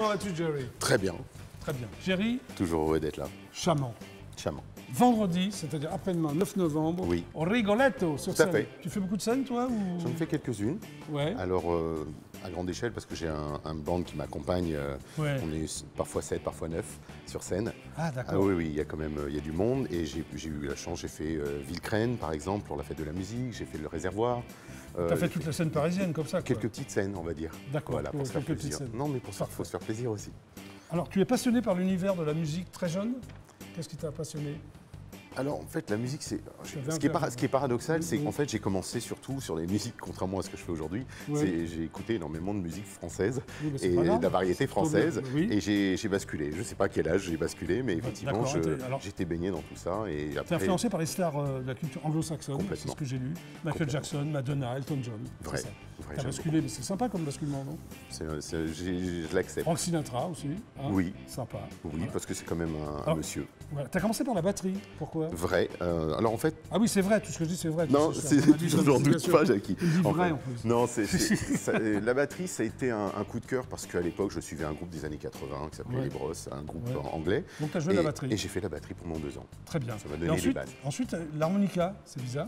Comment vas-tu, Jerry? Très bien. Très bien. Jerry, Toujours heureux d'être là. Chamant. Chamant. Vendredi, c'est-à-dire après-demain, 9 novembre, Oui. au Rigoletto sur Tout à scène. fait. Tu fais beaucoup de scènes, toi ou... J'en ai fait quelques-unes. Ouais. Alors, à grande échelle, parce que j'ai un band qui m'accompagne. Ouais. On est parfois 7, parfois 9 sur scène. Ah, d'accord. Ah oui, oui, il y a quand même il y a du monde. Et j'ai eu la chance, j'ai fait Villecrène, par exemple, pour la fête de la musique. J'ai fait le Réservoir. T'as fait toute la scène parisienne, comme ça, quoi. Quelques petites scènes, on va dire. D'accord, Voilà, pour se faire quelques petites plaisir. scènes. Non, mais pour ça, il faut se faire plaisir aussi. Alors, tu es passionné par l'univers de la musique très jeune? Qu'est-ce qui t'a passionné? Alors en fait la musique c'est avais ce qui est paradoxal, c'est qu'en fait j'ai commencé surtout sur les musiques, contrairement à ce que je fais aujourd'hui. Ouais. J'ai écouté énormément de musique française Oui, c'est et pas grave. de la variété française Oui. et j'ai basculé. Je ne sais pas à quel âge j'ai basculé, mais effectivement D'accord, j'étais baigné dans tout ça et T'es après influencé par les stars de la culture anglo-saxonne, c'est Complètement. ce que j'ai lu. Michael Complètement. Jackson, Madonna, Elton John. Vrai, c'est ça. vrai, T'as j'aime basculé, mais c'est sympa comme basculement, non? je l'accepte. Frank Sinatra aussi. Hein, Oui. Sympa. Oui, Voilà. parce que c'est quand même un Alors, monsieur. Voilà. T'as commencé par la batterie. Pourquoi? Vrai. Alors en fait, Ah oui, c'est vrai, tout ce que je dis, c'est vrai. non, Tu sais, ça, on a dit j'en doute justification. pas, Jackie. Tu me dis vrai, fait, en plus. Non, la batterie, ça a été un coup de cœur parce qu'à l'époque, je suivais un groupe des années 80 qui s'appelait Ouais. Les Brosses, un groupe Ouais. anglais. Donc tu as joué de la batterie. Et j'ai fait la batterie pendant 2 ans. Très bien. Ça m'a Et donné les ensuite, bases. ensuite, l'harmonica, c'est bizarre.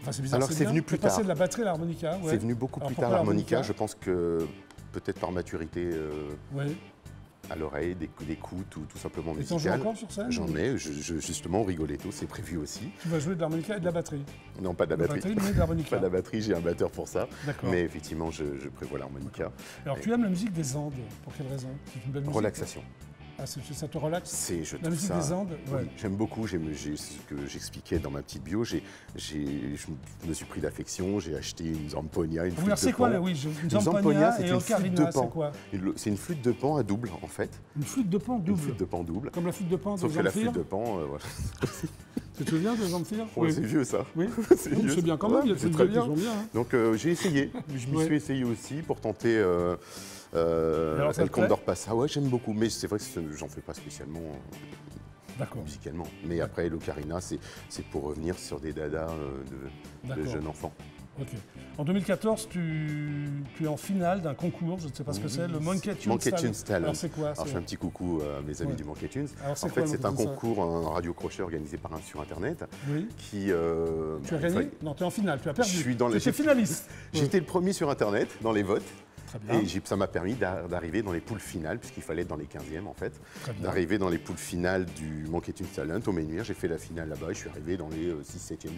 Enfin, c'est bizarre. Alors, c'est bien. venu plus T'es passé tard. de la batterie à l'harmonica. Ouais. C'est venu beaucoup Alors, plus pourquoi tard l'harmonica. Je pense que peut-être par maturité Ouais. à l'oreille, des coups, tout simplement Et t'en joues musical. encore sur scène? J'en ai, justement, au Rigoletto, c'est prévu aussi. Tu vas jouer de l'harmonica et de la batterie. Non, pas de la De la batterie. batterie, mais de l'harmonica. Pas de la batterie, j'ai un batteur pour ça. D'accord. Mais effectivement, je prévois l'harmonica. Alors, tu aimes la musique des Andes. Pour quelle raison? C'est une belle musique. Relaxation. Ah, ça te relaxe? Je La trouve musique ça- des Andes, ouais. Oui, j'aime beaucoup. Ce que j'expliquais dans ma petite bio. Je me suis pris d'affection. J'ai acheté une zamponia, une Oui, flûte alors de c'est quoi, pan. là, oui, une Zamponia, zamponia c'est et une flûte de ocarina, pan. c'est quoi? C'est une flûte de pan à double, en fait. Une flûte de pan Une double. flûte de pan double. Comme la flûte de pan de Sauf que la Zamfir. flûte de pan, voilà. Tu te souviens de Zamfir? Ouais, c'est vieux ça. Oui, C'est Oui, vieux, c'est bien quand même, il y a des c'est trucs très vieux qui bien. sont bien. Hein. Donc j'ai essayé. Je m'y Ouais. suis essayé aussi pour tenter alors, ça te El Condor plaît Passa. Ouais, j'aime beaucoup, mais c'est vrai que j'en fais pas spécialement D'accord. musicalement. Mais après, l'ocarina, c'est pour revenir sur des dadas de D'accord. jeunes enfants. Ok. En 2014, tu es en finale d'un concours, je ne sais pas ce que c'est, le Monkey Tunes Talent. Talent. Alors c'est quoi? Alors je fais un petit coucou à mes amis Ouais. du Monkey Tunes. Alors, c'est En quoi, fait, c'est un Monkey Tunes concours, un radio-crochet organisé sur Internet Oui. qui... Tu as gagné? Non, tu es en finale, tu as perdu. Je suis dans Tu les- étais finaliste. J'étais le premier sur Internet dans les votes. Très bien. Et ça m'a permis d'arriver dans les poules finales, puisqu'il fallait être dans les 15e en fait, Très bien. d'arriver dans les poules finales du Monkey Tunes Talent au Ménuire. J'ai fait la finale là-bas et je suis arrivé dans les 6-7e,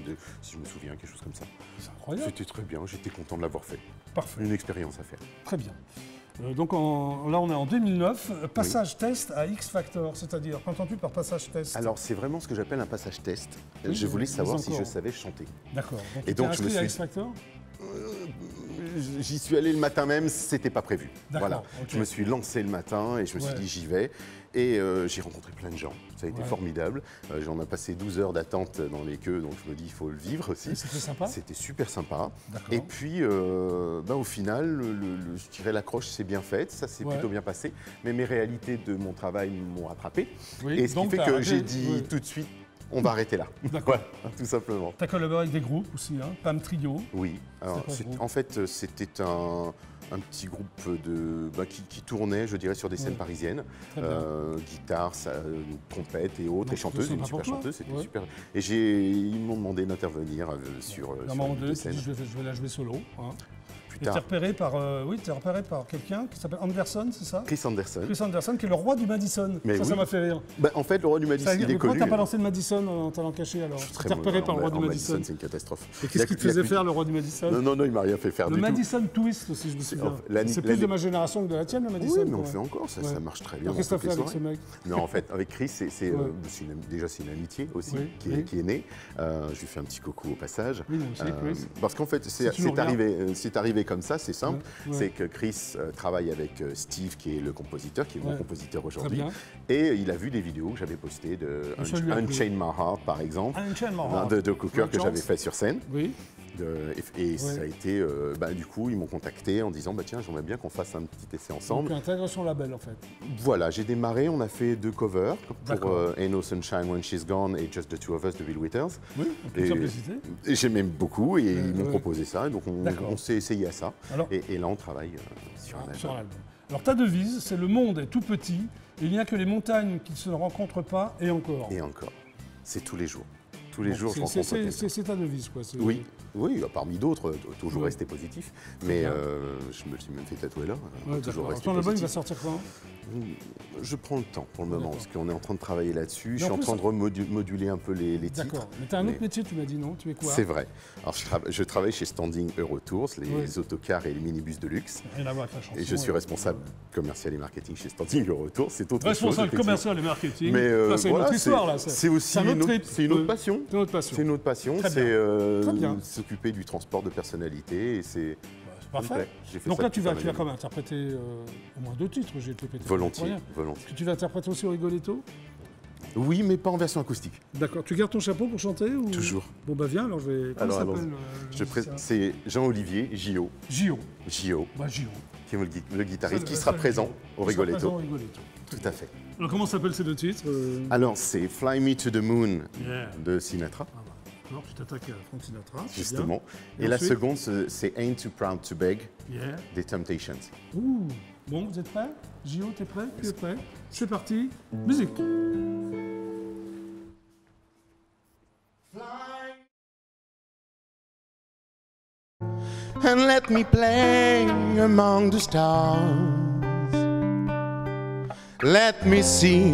si je me souviens, quelque chose comme ça. C'est incroyable. C'était très bien, j'étais content de l'avoir fait. Parfait. Une expérience à faire. Très bien. Donc là, on est en 2009. Passage test à X Factor, c'est-à-dire, qu'entends-tu par passage test? Alors c'est vraiment ce que j'appelle un passage test. Oui, Je voulais mais savoir si encore. je savais chanter. D'accord. Et tu t'es donc, je me inscrit à suis- X Factor? J'y suis allé le matin même, c'était pas prévu. D'accord, Voilà. ok. Je me suis lancé le matin et je me suis Ouais. dit j'y vais. Et j'ai rencontré plein de gens. Ça a été Ouais. formidable. J'en ai passé 12 heures d'attente dans les queues, donc je me dis il faut le vivre aussi. Et c'était sympa? C'était super sympa. D'accord. Et puis, au final, je dirais l'accroche s'est bien faite, ça s'est Ouais. plutôt bien passé. Mais mes réalités de mon travail m'ont rattrapé. Oui, Et ce qui donc fait t'as que arrêté- j'ai dit oui. tout de suite, on va arrêter là. D'accord. Voilà, tout simplement. Tu as collaboré avec des groupes aussi, hein? Pam Trio. Oui. Alors, quoi ce groupe en fait, c'était un petit groupe qui tournait, je dirais, sur des scènes Ouais. parisiennes. Très bien. Guitare, trompette et autres, Donc, et chanteuse, c'est une sympa super pour toi. chanteuse, c'était Ouais. super. Et ils m'ont demandé d'intervenir sur À un sur moment une donné, des tu dis, scènes. je vais la jouer solo. Hein. Plus Et tu es tard, repéré par, repéré par quelqu'un qui s'appelle Anderson, c'est ça? Chris Anderson. Chris Anderson, qui est le roi du Madison. Mais Ça oui. m'a fait rire. Bah, en fait, le roi du Madison, il est Pourquoi connu. t'as pas lancé le Madison en talent caché alors? Tu Très t'es repéré mauvais. par le roi du En Madison. c'est une catastrophe. Et qu'est-ce qu'il te faisait faire, le roi du Madison? Non, il m'a rien fait faire Le du tout. Madison Twist aussi, je me souviens. l'année- C'est plus de ma génération que de la tienne, le Madison. Oui, mais on quoi. fait encore, ça, Ouais. ça marche très bien. Alors, qu'est-ce que dans t'as fait toutes avec les ce soirées. mec? Non, en fait, avec Chris, Ouais. déjà c'est une amitié aussi Oui, qui, oui. qui est née. Je lui fais un petit coucou au passage. Oui, moi aussi, Chris. Parce qu'en fait, C'est toujours c'est arrivé comme ça, c'est simple. Ouais, ouais. C'est que Chris travaille avec Steve, qui est le compositeur, qui est mon Ouais. compositeur Très aujourd'hui. bien. Et il a vu des vidéos que j'avais postées de Ça lui a plu. Unchain My Heart, par exemple, Unchain My Heart. de Cooker Bonne que j'avais chance. fait sur scène. Oui. Et ça a été, du coup, ils m'ont contacté en disant, tiens, j'aimerais bien qu'on fasse un petit essai ensemble. Donc, intègre son label, en fait. Voilà, j'ai démarré, on a fait 2 covers pour D'accord. Ain't No Sunshine When She's Gone et Just the Two of Us de Bill Withers. Oui, en toute Et- simplicité. Et j'aimais beaucoup et ils m'ont ouais. proposé ça, donc D'accord. on s'est essayé à ça. Alors- Et là, on travaille sur un album. Sur l'album. Alors ta devise, c'est le monde est tout petit, il n'y a que les montagnes qui ne se rencontrent pas et encore. Et encore. C'est tous les jours. Tous les Bon, jours, je rencontre quelqu'un. c'est ta devise, quoi. Oui, oui, parmi d'autres, toujours Ouais. rester positif. Mais bien. je me suis même fait tatouer là. Ouais, Toujours d'accord. rester Ton album, il va positif. sortir quand? Je prends le temps pour le moment, D'accord. parce qu'on est en train de travailler là-dessus. Je en suis en plus- train de remoduler un peu les titres. D'accord. Mais tu as un autre Mais- métier, tu m'as dit, non? Tu es quoi? C'est vrai. Alors, je travaille chez Standing Eurotours, les Ouais. autocars et les minibus de luxe. Rien à voir avec la chanson. Et je suis responsable commercial et marketing chez Standing Eurotours. C'est autre chose. Responsable effectivement. commercial et marketing. Mais Là, c'est une voilà, autre histoire, là. c'est aussi c'est un autre une autre, trip. c'est une autre passion. C'est une autre passion. C'est une autre passion. Très C'est bien. Très bien. s'occuper du transport de personnalité. Et c'est C'est ça me parfait. plaît. J'ai fait Donc ça là, depuis tu vas pas mal quand d'années. même interpréter au moins 2 titres, j'ai été pété. Volontiers, Rien. volontiers. Tu vas interpréter aussi au Rigoletto? Oui, mais pas en version acoustique. D'accord. Tu gardes ton chapeau pour chanter ou... Toujours. Bon, bah viens, alors je vais. Comment Alors, s'appelle C'est Jean-Olivier Gio, Gio. Gio, Bah, Gio. qui est le guitariste, Ça, qui ça, sera Gio. présent au Qui sera présent Rigoletto. au Rigoletto. Tout à fait. Alors, comment s'appellent ces 2 titres? Alors, c'est Fly Me to the Moon Yeah. de Sinatra, Ah, bah. Alors, tu t'attaques à Frank Sinatra. c'est justement. bien. Et la ensuite seconde, c'est Ain't Too Proud to Beg Yeah. des Temptations. Ouh. Bon, vous êtes prêts? Gio, t'es prêt? Tu es prêt? C'est parti. Musique. And let me play among the stars. Let me see